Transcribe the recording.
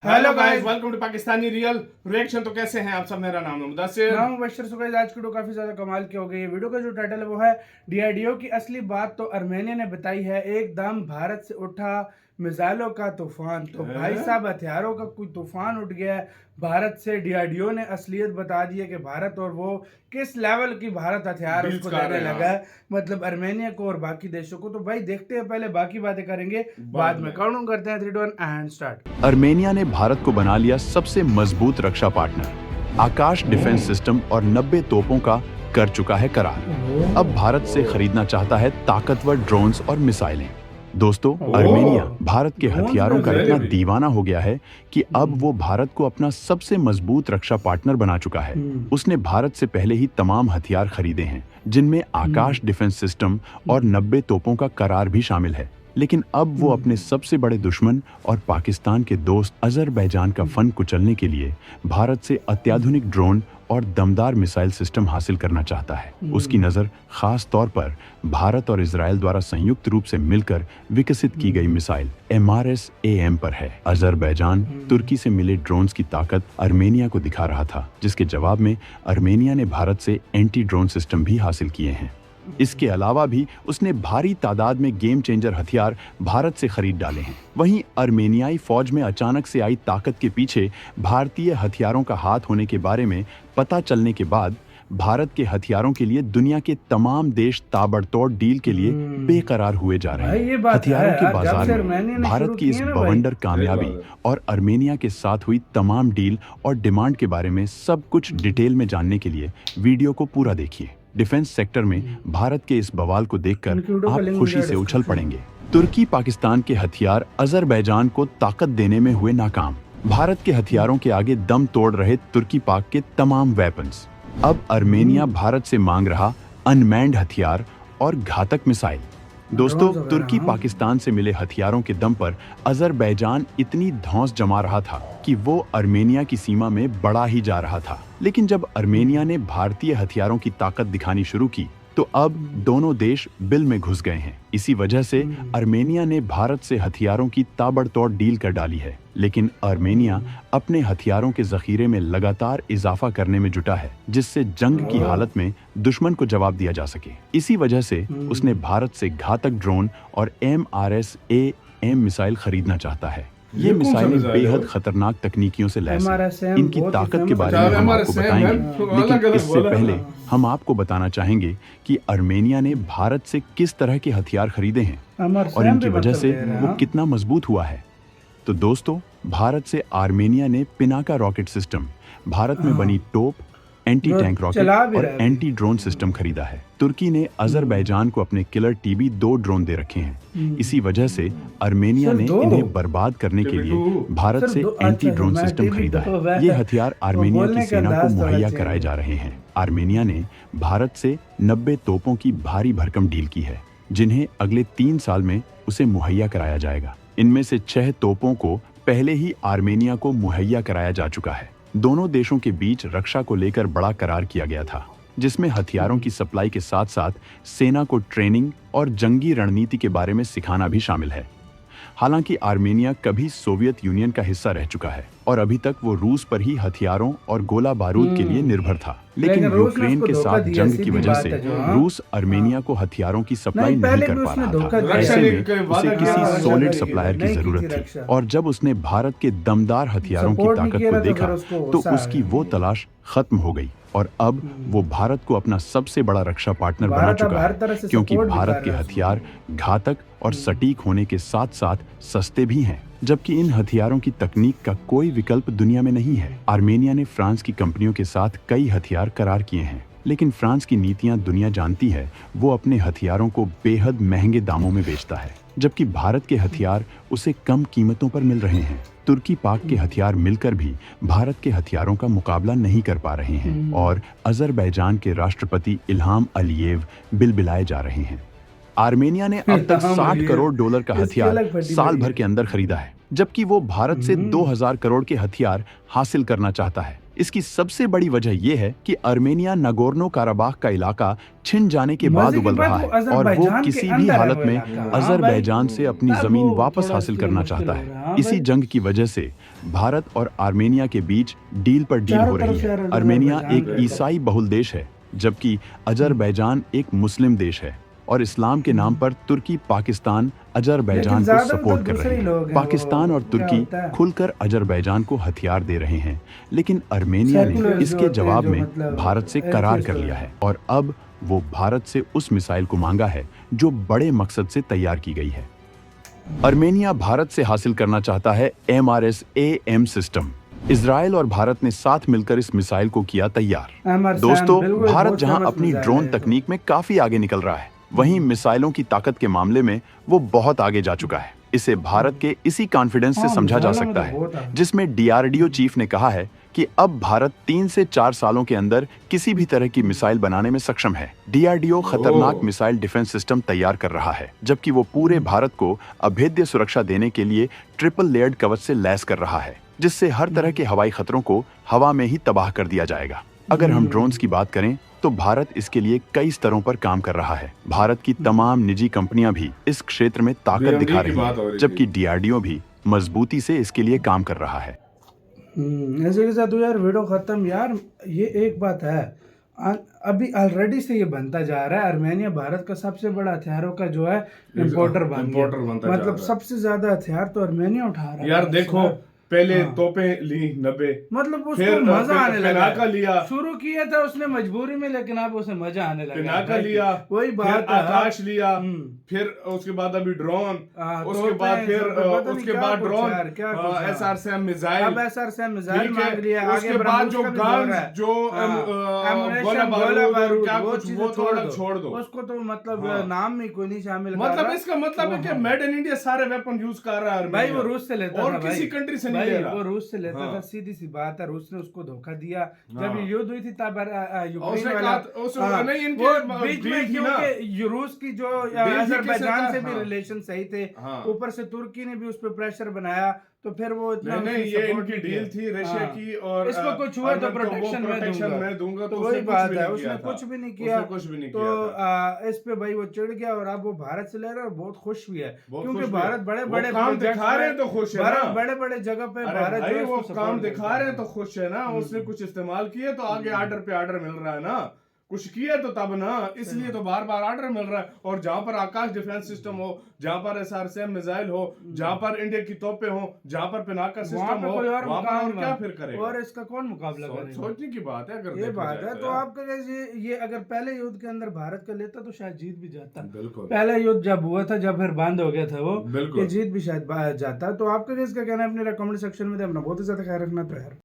Hello guys, welcome to Pakistani real reaction. तो कैसे हैं आप सब? मेरा नाम है मुदस्सिर। नाम मुबशर। सो गाइस, आज की वीडियो काफी ज्यादा कमाल की हो गई है। वीडियो का जो टाइटल है वो है डीआरडीओ की असली बात तो आर्मेनिया ने बताई है। एकदम भारत से उठा मिसाइलों का तूफान। तो भाई साहब, हथियारों का कोई तूफान उठ गया है भारत से। डीआरडीओ ने असलियत बता दी है कि भारत और वो किस लेवल की भारत हथियार उसको देने लगा है, मतलब आर्मेनिया को और बाकी देशों को। तो भाई देखते हैं, पहले बाकी बातें करेंगे बाद में। काउंट करते हैं 3 2 1 एंड स्टार्ट। आर्मेनिया ने भारत को बना लिया सबसे मजबूत रक्षा पार्टनर। आकाश डिफेंस सिस्टम और 90 तोपों का कर चुका है करार। अब भारत से खरीदना चाहता है ताकतवर ड्रोन्स और मिसाइलें। दोस्तों, आर्मेनिया भारत के हथियारों का इतना दीवाना हो गया है कि अब वो भारत को अपना सबसे मजबूत रक्षा पार्टनर बना चुका है। उसने भारत से पहले ही तमाम हथियार खरीदे हैं, जिनमें आकाश डिफेंस सिस्टम और 90 तोपों का करार भी शामिल है। लेकिन अब वो अपने सबसे बड़े दुश्मन और पाकिस्तान के दोस्त अजरबैजान का फन कुचलने के लिए भारत से अत्याधुनिक ड्रोन और दमदार मिसाइल सिस्टम हासिल करना चाहता है। उसकी नज़र खास तौर पर भारत और इजराइल द्वारा संयुक्त रूप से मिलकर विकसित की गई मिसाइल MRSAM पर है। अजरबैजान तुर्की से मिले ड्रोन्स की ताकत आर्मेनिया को दिखा रहा था, जिसके जवाब में आर्मेनिया ने भारत से एंटी ड्रोन सिस्टम भी हासिल किए हैं। इसके अलावा भी उसने भारी तादाद में गेम चेंजर हथियार भारत से खरीद डाले हैं। वहीं आर्मेनियाई फौज में अचानक से आई ताकत के पीछे भारतीय हथियारों का हाथ होने के बारे में पता चलने के बाद भारत के हथियारों के लिए दुनिया के तमाम देश ताबड़तोड़ डील के लिए बेकरार हुए जा रहे हैं। हथियारों के बाजार में भारत की इस बवंडर कामयाबी और आर्मेनिया के साथ हुई तमाम डील और डिमांड के बारे में सब कुछ डिटेल में जानने के लिए वीडियो को पूरा देखिए। डिफेंस सेक्टर में भारत के इस बवाल को देखकर आप खुशी से उछल पड़ेंगे। तुर्की पाकिस्तान के हथियार अजरबैजान को ताकत देने में हुए नाकाम। भारत के हथियारों के आगे दम तोड़ रहे तुर्की पाक के तमाम वेपन्स। अब आर्मेनिया भारत से मांग रहा अनमैन्ड हथियार और घातक मिसाइल। दोस्तों, तुर्की पाकिस्तान से मिले हथियारों के दम पर अजरबैजान इतनी धौंस जमा रहा था कि वो आर्मेनिया की सीमा में बढ़ा ही जा रहा था। लेकिन जब आर्मेनिया ने भारतीय हथियारों की ताकत दिखानी शुरू की, तो अब दोनों देश बिल में घुस गए हैं। इसी वजह से आर्मेनिया ने भारत से हथियारों की ताबड़तोड़ डील कर डाली है। लेकिन आर्मेनिया अपने हथियारों के जखीरे में लगातार इजाफा करने में जुटा है, जिससे जंग की हालत में दुश्मन को जवाब दिया जा सके। इसी वजह से उसने भारत से घातक ड्रोन और MRSAM मिसाइल खरीदना चाहता है। ये मिसाइलें बेहद खतरनाक तकनीकियों से लैस हैं। इनकी ताकत के बारे में हम आपको बताएंगे, लेकिन इससे पहले हम आपको बताना चाहेंगे कि आर्मेनिया ने भारत से किस तरह के हथियार खरीदे हैं और इनकी वजह से वो कितना मजबूत हुआ है। तो दोस्तों, भारत से आर्मेनिया ने पिनाका रॉकेट सिस्टम, भारत में बनी टोप, एंटी टैंक रॉकेट और एंटी ड्रोन सिस्टम खरीदा है। तुर्की ने अजरबैजान को अपने किलर TB2 ड्रोन दे रखे हैं। इसी वजह से आर्मेनिया ने इन्हें बर्बाद करने के लिए भारत से एंटी ड्रोन सिस्टम खरीदा है। ये हथियार आर्मेनिया की सेना को मुहैया कराए जा रहे हैं। आर्मेनिया ने भारत से 90 तोपों की भारी भरकम डील की है, जिन्हें अगले 3 साल में उसे मुहैया कराया जाएगा। इनमें से 6 तोपों को पहले ही आर्मेनिया को मुहैया कराया जा चुका है। दोनों देशों के बीच रक्षा को लेकर बड़ा करार किया गया था, जिसमें हथियारों की सप्लाई के साथ साथ सेना को ट्रेनिंग और जंगी रणनीति के बारे में सिखाना भी शामिल है। हालांकि आर्मेनिया कभी सोवियत यूनियन का हिस्सा रह चुका है और अभी तक वो रूस पर ही हथियारों और गोला बारूद के लिए निर्भर था। लेकिन यूक्रेन के साथ जंग की वजह से रूस आर्मेनिया को हथियारों की सप्लाई नहीं कर पा रहा था। ऐसे में उसे किसी सॉलिड सप्लायर की जरूरत थी, और जब उसने भारत के दमदार हथियारों की ताकत को देखा तो उसकी वो तलाश खत्म हो गई। और अब वो भारत को अपना सबसे बड़ा रक्षा पार्टनर बना चुका है, क्योंकि भारत के हथियार घातक और सटीक होने के साथ साथ सस्ते भी हैं, जबकि इन हथियारों की तकनीक का कोई विकल्प दुनिया में नहीं है। आर्मेनिया ने फ्रांस की कंपनियों के साथ कई हथियार करार किए हैं, लेकिन फ्रांस की नीतियां दुनिया जानती है। वो अपने हथियारों को बेहद महंगे दामों में बेचता है, जबकि भारत के हथियार उसे कम कीमतों पर मिल रहे हैं। तुर्की पाक के हथियार मिलकर भी भारत के हथियारों का मुकाबला नहीं कर पा रहे हैं, और अजरबैजान के राष्ट्रपति इल्हाम अलीयेव बिलबिलाए जा रहे हैं। आर्मेनिया ने अब तक $60 करोड़ का हथियार साल भर के अंदर खरीदा है, जबकि वो भारत से 2000 करोड़ के हथियार हासिल करना चाहता है। इसकी सबसे बड़ी वजह यह है कि आर्मेनिया नगोर्नो काराबाख का इलाका छिन जाने के बाद उबल रहा है और वो किसी भी हालत में अजरबैजान से अपनी जमीन वापस हासिल करना चाहता है। इसी जंग की वजह से भारत और आर्मेनिया के बीच डील पर डील चारों हो रही तरफ से है। अजरबैजान आर्मेनिया एक रहता है। ईसाई बहुल देश है, जबकि अजरबैजान एक मुस्लिम देश है और इस्लाम के नाम पर तुर्की पाकिस्तान अजरबैजान लेकिन को ज्यादा सपोर्ट तो कर दूसरे रहे ही लोग हैं। हैं, पाकिस्तान वो और क्या तुर्की होता है? खुलकर अजरबैजान को हथियार दे रहे हैं, लेकिन आर्मेनिया ने Secular जो इसके होते हैं, जवाब जो में मतलब भारत से करार atheist कर होते लिया हैं। है और अब वो भारत से उस मिसाइल को मांगा है जो बड़े मकसद से तैयार की गई है। आर्मेनिया भारत से हासिल करना चाहता है MRSAM सिस्टम। इजराइल और भारत ने साथ मिलकर इस मिसाइल को किया तैयार। MRSAM, दोस्तों, बिल्कुल, भारत बहुत जहां famous अपनी मिसाइल ड्रोन है ये तो। तकनीक में काफी आगे निकल रहा है, वहीं मिसाइलों की ताकत के मामले में वो बहुत आगे जा चुका है। इसे भारत के इसी कॉन्फिडेंस से हाँ, समझा जा मिसाइलों में सकता तो बहुत है, आगे। जिसमें DRDO चीफ ने कहा है कि अब भारत 3 से 4 सालों के अंदर किसी भी तरह की मिसाइल बनाने में सक्षम है। DRDO खतरनाक मिसाइल डिफेंस सिस्टम तैयार कर रहा है, जबकि वो पूरे भारत को अभेद्य सुरक्षा देने के लिए ट्रिपल लेयर्ड कवच से लैस कर रहा है, जिससे हर तरह के हवाई खतरों को हवा में ही तबाह कर दिया जाएगा। अगर हम ड्रोन्स की बात करें तो भारत इसके लिए कई स्तरों पर काम कर रहा है। भारत की तमाम निजी कंपनियां भी इस क्षेत्र में ताकत BMD दिखा की रही बात हो हैं, रही जबकि थी। DRDO भी मजबूती से इसके लिए काम कर रहा है। ऐसे के साथ तो यार वीडियो खत्म। यार ये एक बात है, अभी ऑलरेडी से ये बनता जा रहा है। आर्मेनिया भारत का सबसे बड़ा हथियारों का जो है इम्पोर्टर बन इम्पोर्टर गया। बनता जा मतलब रहा है। सबसे ज्यादा हथियार तो आर्मेनिया उठा रहा है यार भारत से देखो, ना। पहले हाँ। तोपें ली 90, मतलब उसको फिर मजा आने लगा पिनाका है। लिया, शुरू किया था उसने मजबूरी में, लेकिन अब उसे मजा आने लगा है पिनाका भाई। लिया, वही फिर बात है। आकाश लिया, हम्म। फिर उसके बाद अभी ड्रोन, हाँ, उसके तोपें, बाद फिर सब पता नहीं उसके क्या बाद कुछ ड्रोन, यार, क्या कुछ है। SRSAM मिसाइल, अब SRSAM मिसाइल ठीक है, मांग लिया। उसके आगे बाद जो ब्रह्मोस का भी दौर गन्स, है। जो ammunition, गोला गोला बारूद, क्या वो कुछ, चीजें वो तो अलग छोड़ दो। उसको तो मतलब हाँ। नाम में कोई नहीं शामिल कर मतलब रहा। इसका मतलब है कि हाँ। मेड इन इंडिया सारे वेपन यूज कर रहा है भाई आर्मेनिया। वो रूस से लेता और था किसी भाई। कंट्री से नहीं भाई ले रहा। वो रूस से लेता हाँ। था, सीधी सी बात है। रूस ने उसको धोखा दिया। जब हाँ। ये युद्ध हुई थी तब यूक्रेन उसने वाला कहा नहीं, इनके वो बीच डील में, थी ना। क्योंकि रूस की जो डील थी अजरबैजान किससे से भी था? रिलेशन सही थे, हाँ। ऊपर से तुर्की ने भी उस पर प्रेशर बनाया, तो फिर वो इतना नहीं नहीं, उसने ये support इनकी नहीं डील किया। थी रशिया हाँ। की, और इसको कुछ हुआ तो वो प्रोटेक्शन मैं दूंगा, तो तो वही उसने कुछ बात भी है, नहीं उसने किया था। कुछ भी नहीं किया। उसने कुछ भी नहीं तो किया था। इस पे भाई वो चिढ़ गया और अब वो भारत से ले रहा है और बहुत खुश भी है, बहुत क्योंकि खुश भी है। भारत बड़े वो बड़े काम दिखा रहे हैं तो खुश है ना। बड़े बड़े जगह पे अरे भारत भाई, जो है वो उसको काम support दिखा करता रहे है। हैं तो खुश है ना। उसने कुछ इस्तेमाल किए तो आगे आर्डर पे आर्डर मिल रहा है ना। कुछ किया तो तब ना, इसलिए तो बार बार आर्डर मिल रहा है। और जहां पर आकाश डिफेंस सिस्टम हो, जहां पर SRSAM मिसाइल हो, जहां पर इंडिया की तोपें हो, जहां पर पिनाका वहाँ सिस्टम पे हो, कोई और वहां पर और मुकाबला क्या फिर करेगा? और इसका कौन मुकाबला करेगा? सोचने की बात है। अगर ये देखा बात जाए है तो यार। आपका ये अगर पहले युद्ध के अंदर भारत का लेता तो शायद जीत भी जाता। बिल्कुल। पहला युद्ध जब हुआ था, जब फिर बंद हो गया था वो, बिल्कुल। ये जीत भी शायद जाता। तो आपका इसका कहना है, अपने कमेंट सेक्शन में दे। अपना बहुत ही ज्यादा ख्याल रखना तो यार।